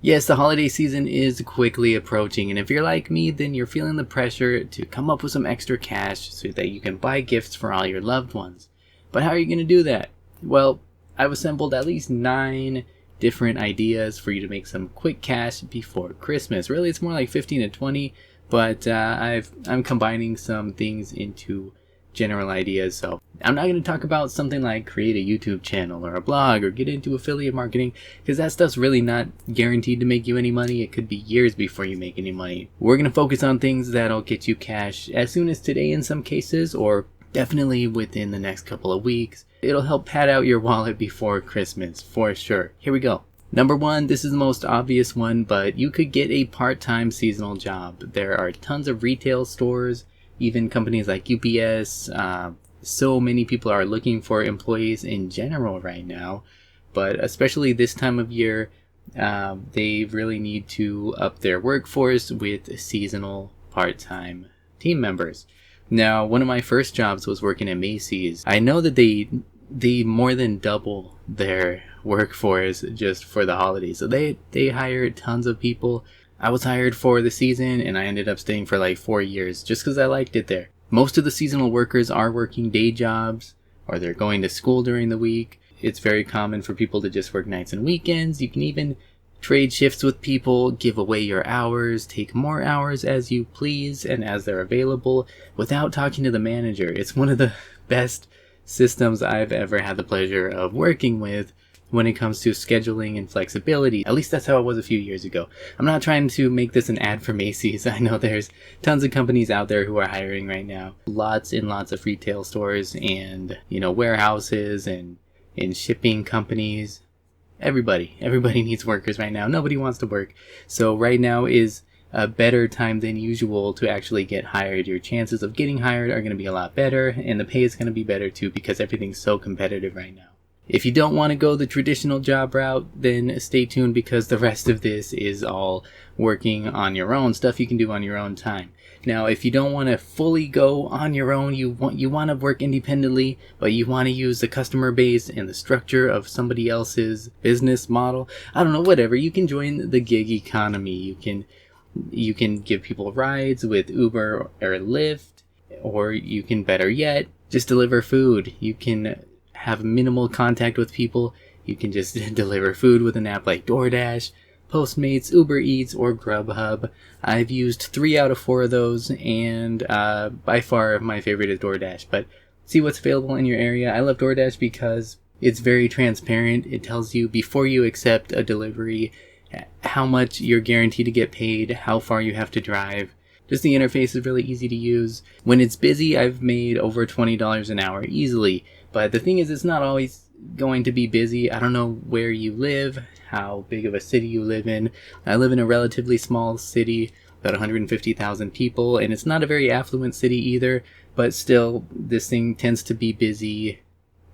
Yes, the holiday season is quickly approaching, and if you're like me, then you're feeling the pressure to come up with some extra cash so that you can buy gifts for all your loved ones. But how are you going to do that? Well, I've assembled at least 9 different ideas for you to make some quick cash before Christmas. Really, it's more like 15 to 20, but I'm combining some things into general ideas. So I'm not going to talk about something like create a YouTube channel or a blog or get into affiliate marketing, because that stuff's really not guaranteed to make you any money. It could be years before you make any money. We're going to focus on things that'll get you cash as soon as today in some cases, or definitely within the next couple of weeks. It'll help pad out your wallet before Christmas for sure. Here we go. Number 1, this is the most obvious one, but you could get a part-time seasonal job. There are tons of retail stores, even companies like UPS. So many people are looking for employees in general right now, but especially this time of year, they really need to up their workforce with seasonal part-time team members. Now, one of my first jobs was working at Macy's. I know that they more than double their workforce just for the holidays. So they hire tons of people. I was hired for the season, and I ended up staying for like 4 years just because I liked it there. Most of the seasonal workers are working day jobs, or they're going to school during the week. It's very common for people to just work nights and weekends. You can even trade shifts with people, give away your hours, take more hours as you please and as they're available without talking to the manager. It's one of the best systems I've ever had the pleasure of working with when it comes to scheduling and flexibility. At least that's how it was a few years ago. I'm not trying to make this an ad for Macy's. I know there's tons of companies out there who are hiring right now. Lots and lots of retail stores and, warehouses and shipping companies. Everybody needs workers right now. Nobody wants to work. So right now is a better time than usual to actually get hired. Your chances of getting hired are going to be a lot better, and the pay is going to be better too, because everything's so competitive right now. If you don't want to go the traditional job route, then stay tuned, because the rest of this is all working on your own, stuff you can do on your own time. Now, if you don't want to fully go on your own, you want to work independently, but you want to use the customer base and the structure of somebody else's business model, I don't know, whatever, you can join the gig economy. You can give people rides with Uber or Lyft, or you can, better yet, just deliver food. You can have minimal contact with people. You can just deliver food with an app like DoorDash, Postmates, Uber Eats, or Grubhub. I've used 3 out of 4 of those, and by far my favorite is DoorDash. But see what's available in your area. I love DoorDash because it's very transparent. It tells you before you accept a delivery how much you're guaranteed to get paid, how far you have to drive. Just the interface is really easy to use. When it's busy, I've made over $20 an hour easily. But the thing is, it's not always going to be busy. I don't know where you live, how big of a city you live in. I live in a relatively small city, about 150,000 people, and it's not a very affluent city either, but still, this thing tends to be busy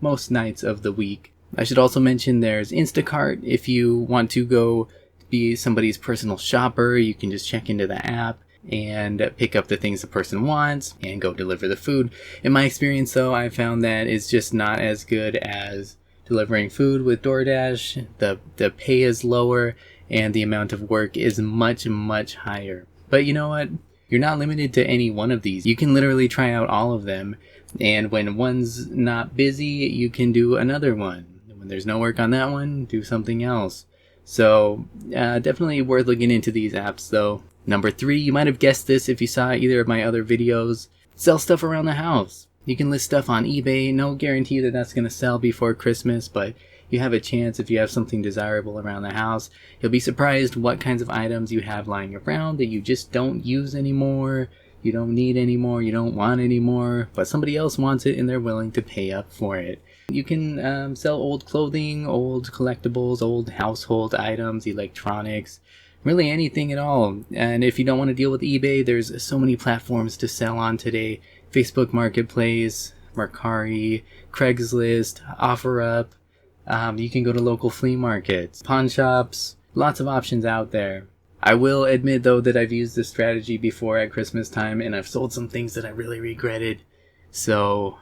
most nights of the week. I should also mention there's Instacart. If you want to go be somebody's personal shopper, you can just check into the app and pick up the things the person wants and go deliver the food. In my experience, though, I found that it's just not as good as delivering food with DoorDash. The pay is lower and the amount of work is much, much higher. But you know what? You're not limited to any one of these. You can literally try out all of them, and when one's not busy, you can do another one. When there's no work on that one, do something else. So definitely worth looking into these apps, though. Number 3, you might have guessed this if you saw either of my other videos. Sell stuff around the house. You can list stuff on eBay. No guarantee that that's going to sell before Christmas, but you have a chance if you have something desirable around the house. You'll be surprised what kinds of items you have lying around that you just don't use anymore, you don't need anymore, you don't want anymore, but somebody else wants it and they're willing to pay up for it. You can sell old clothing, old collectibles, old household items, electronics, really anything at all. And if you don't want to deal with eBay, there's so many platforms to sell on today. Facebook Marketplace, Mercari, Craigslist, OfferUp. You can go to local flea markets, pawn shops, lots of options out there. I will admit, though, that I've used this strategy before at Christmas time, and I've sold some things that I really regretted. So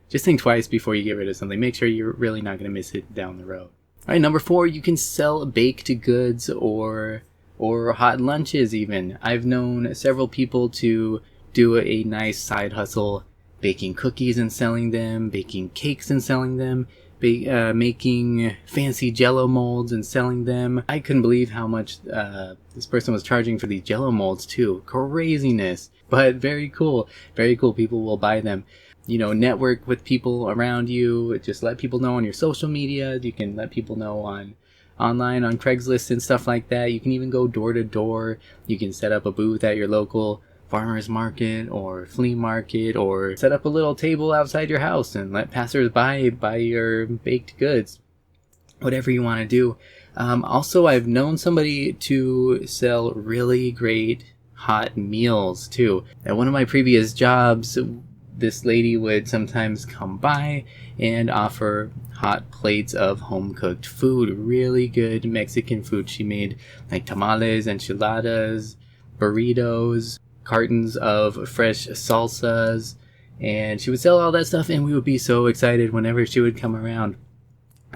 just think twice before you get rid of something. Make sure you're really not going to miss it down the road. All right, number 4, you can sell baked goods or hot lunches even. I've known several people to do a nice side hustle baking cookies and selling them, baking cakes and selling them, making fancy jello molds and selling them. I couldn't believe how much this person was charging for these jello molds too. Craziness, but very cool. Very cool. People will buy them. You know, network with people around you. Just let people know on your social media. You can let people know online on Craigslist and stuff like that. You can even go door to door. You can set up a booth at your local farmers market or flea market, or set up a little table outside your house and let passers-by buy your baked goods. Whatever you want to do. Also, I've known somebody to sell really great hot meals too. At one of my previous jobs, this lady would sometimes come by and offer hot plates of home-cooked food. Really good Mexican food. She made like tamales, enchiladas, burritos, cartons of fresh salsas, and she would sell all that stuff, and we would be so excited whenever she would come around.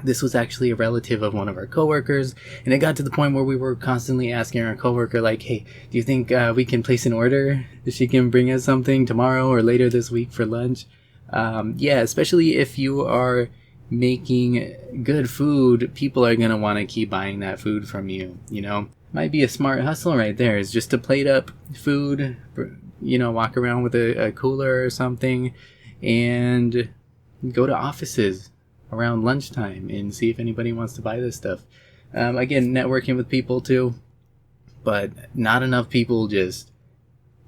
This was actually a relative of one of our coworkers, and it got to the point where we were constantly asking our coworker, like, hey, do you think we can place an order? She can bring us something tomorrow or later this week for lunch. Yeah, especially if you are making good food, people are going to want to keep buying that food from you, you know? Might be a smart hustle right there, is just to plate up food, you know, walk around with a cooler or something, and go to offices around lunchtime and see if anybody wants to buy this stuff. Again, networking with people too, but not enough people just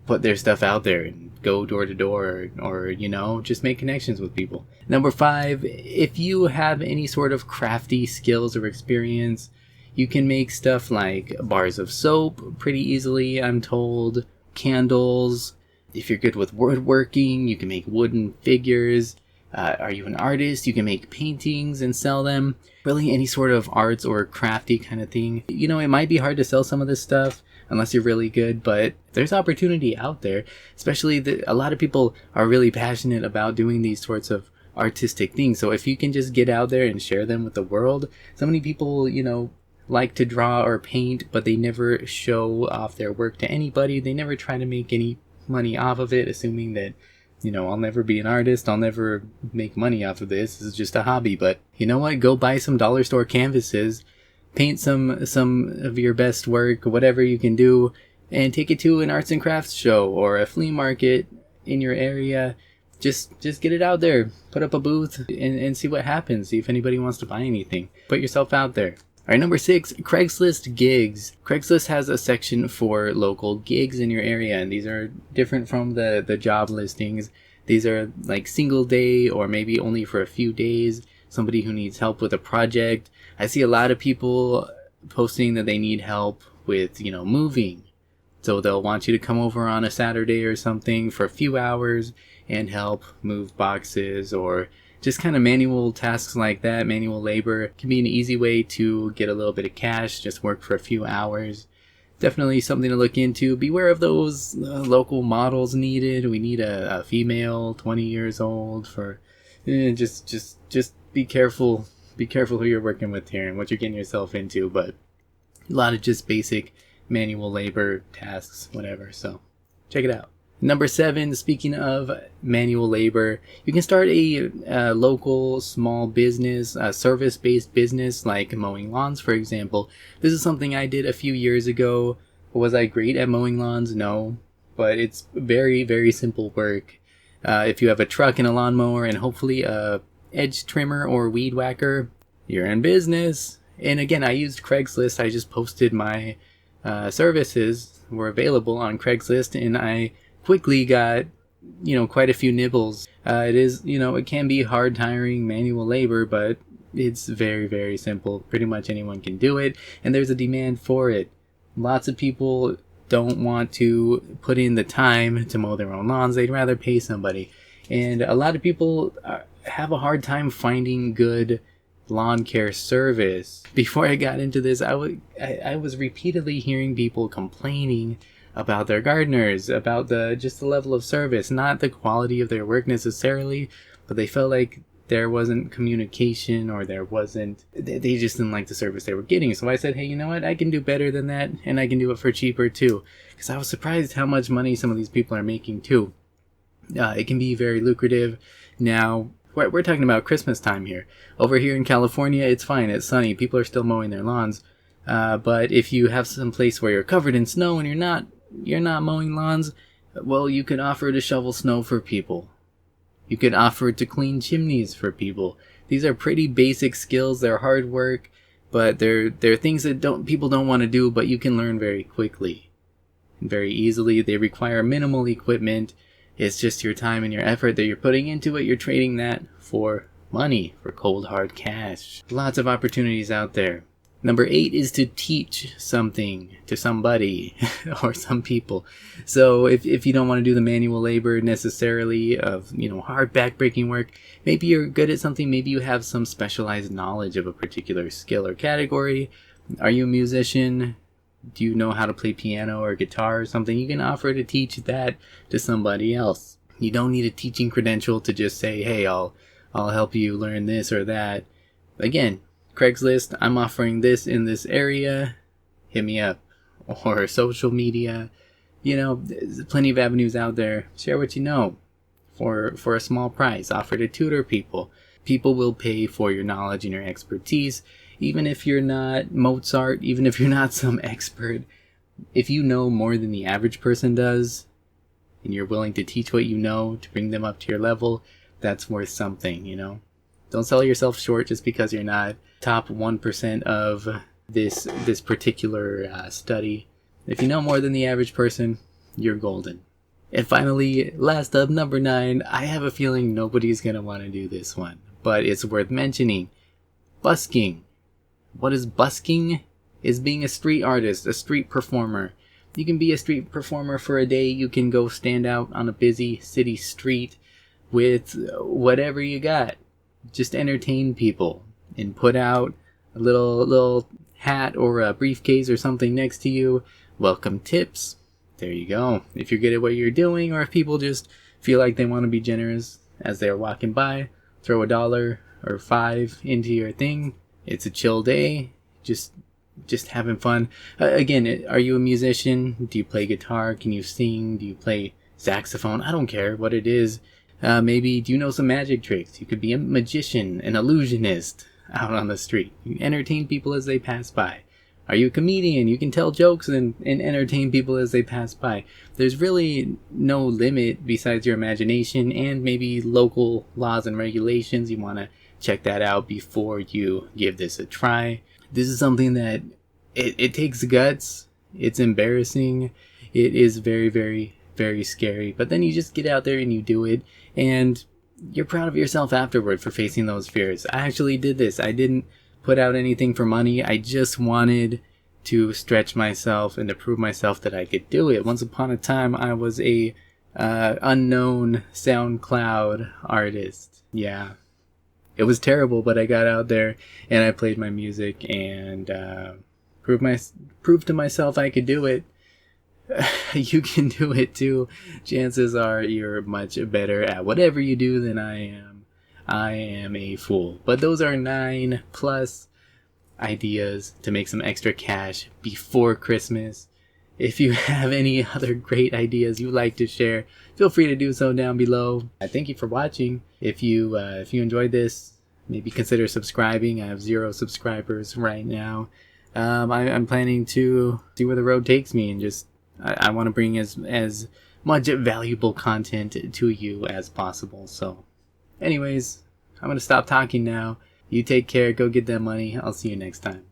put their stuff out there and go door to door, or you know, just make connections with people. Number 5, if you have any sort of crafty skills or experience, you can make stuff like bars of soap pretty easily, I'm told, candles. If you're good with woodworking, you can make wooden figures. Are you an artist? You can make paintings and sell them. Really any sort of arts or crafty kind of thing. You know, it might be hard to sell some of this stuff unless you're really good, but there's opportunity out there. Especially a lot of people are really passionate about doing these sorts of artistic things. So if you can just get out there and share them with the world. So many people, you know, like to draw or paint, but they never show off their work to anybody. They never try to make any money off of it, assuming that, you know, I'll never be an artist, I'll never make money off of this. This is just a hobby. But you know what? Go buy some dollar store canvases, paint some of your best work, whatever you can do, and take it to an arts and crafts show or a flea market in your area. Just get it out there. Put up a booth and see what happens. See if anybody wants to buy anything. Put yourself out there. All right, number 6, Craigslist Gigs. Craigslist has a section for local gigs in your area, and these are different from the job listings. These are like single day or maybe only for a few days. Somebody who needs help with a project. I see a lot of people posting that they need help with, you know, moving. So they'll want you to come over on a Saturday or something for a few hours and help move boxes, or just kind of manual tasks like that. Manual labor can be an easy way to get a little bit of cash, just work for a few hours. Definitely something to look into. Beware of those local models needed. We need a female, 20 years old for, just be careful. Be careful who you're working with here and what you're getting yourself into. But a lot of just basic manual labor tasks, whatever. So check it out. Number 7, speaking of manual labor, you can start a local small business, a service-based business like mowing lawns, for example. This is something I did a few years ago. Was I great at mowing lawns? No, but it's very, very simple work. If you have a truck and a lawnmower and hopefully a edge trimmer or weed whacker, you're in business. And again, I used Craigslist. I just posted my services were available on Craigslist, and I quickly got, you know, quite a few nibbles. It is, you know, it can be hard, tiring manual labor, but it's very, very simple. Pretty much anyone can do it, and there's a demand for it. Lots of people don't want to put in the time to mow their own lawns. They'd rather pay somebody. And a lot of people have a hard time finding good lawn care service. Before I got into this, I was repeatedly hearing people complaining about their gardeners, about the level of service, not the quality of their work necessarily, but they felt like there wasn't communication, or they just didn't like the service they were getting. So I said, hey, you know what? I can do better than that, and I can do it for cheaper too. Because I was surprised how much money some of these people are making too. It can be very lucrative. Now, we're talking about Christmas time here. Over here in California, it's fine. It's sunny. People are still mowing their lawns. But if you have some place where you're covered in snow and you're not mowing lawns, well, you could offer to shovel snow for people. You could offer to clean chimneys for people. These are pretty basic skills. They're hard work, but they're things that people don't want to do, but you can learn very quickly and very easily. They require minimal equipment. It's just your time and your effort that you're putting into it. You're trading that for money, for cold hard cash. Lots of opportunities out there. Number 8 is to teach something to somebody or some people. So if you don't want to do the manual labor necessarily of, hard backbreaking work, maybe you're good at something, maybe you have some specialized knowledge of a particular skill or category. Are you a musician? Do you know how to play piano or guitar or something? You can offer to teach that to somebody else. You don't need a teaching credential to just say, hey, I'll help you learn this or that. Again, Craigslist, I'm offering this in this area, hit me up. Or social media, there's plenty of avenues out there. Share what you know for a small price. Offer to tutor people. People will pay for your knowledge and your expertise, even if you're not Mozart, even if you're not some expert. If you know more than the average person does, and you're willing to teach what you know to bring them up to your level, that's worth something, Don't sell yourself short just because you're not top 1% of this particular study. If you know more than the average person, you're golden. And finally, last up, number 9, I have a feeling nobody's going to want to do this one, but it's worth mentioning. Busking. What is busking? Is being a street artist, a street performer. You can be a street performer for a day. You can go stand out on a busy city street with whatever you got. Just entertain people and put out a little hat or a briefcase or something next to you. Welcome tips. There you go. If you're good at what you're doing, or if people just feel like they want to be generous as they're walking by, throw $1 or $5 into your thing. It's a chill day. Just having fun. Again, are you a musician? Do you play guitar? Can you sing? Do you play saxophone? I don't care what it is. Maybe do you know some magic tricks? You could be a magician, an illusionist out on the street. You entertain people as they pass by. Are you a comedian? You can tell jokes and entertain people as they pass by. There's really no limit besides your imagination and maybe local laws and regulations. You want to check that out before you give this a try. This is something that it takes guts. It's embarrassing. It is very, very, very scary. But then you just get out there and you do it. And you're proud of yourself afterward for facing those fears. I actually did this. I didn't put out anything for money. I just wanted to stretch myself and to prove myself that I could do it. Once upon a time, I was a unknown SoundCloud artist. Yeah. It was terrible, but I got out there and I played my music and proved to myself I could do it. You can do it too. Chances are you're much better at whatever you do than I am. I am a fool. But those are 9 plus ideas to make some extra cash before Christmas. If you have any other great ideas you'd like to share, feel free to do so down below. I thank you for watching. If you enjoyed this, maybe consider subscribing. I have 0 subscribers right now. I'm planning to see where the road takes me, and just I want to bring as much valuable content to you as possible. So anyways, I'm going to stop talking now. You take care. Go get that money. I'll see you next time.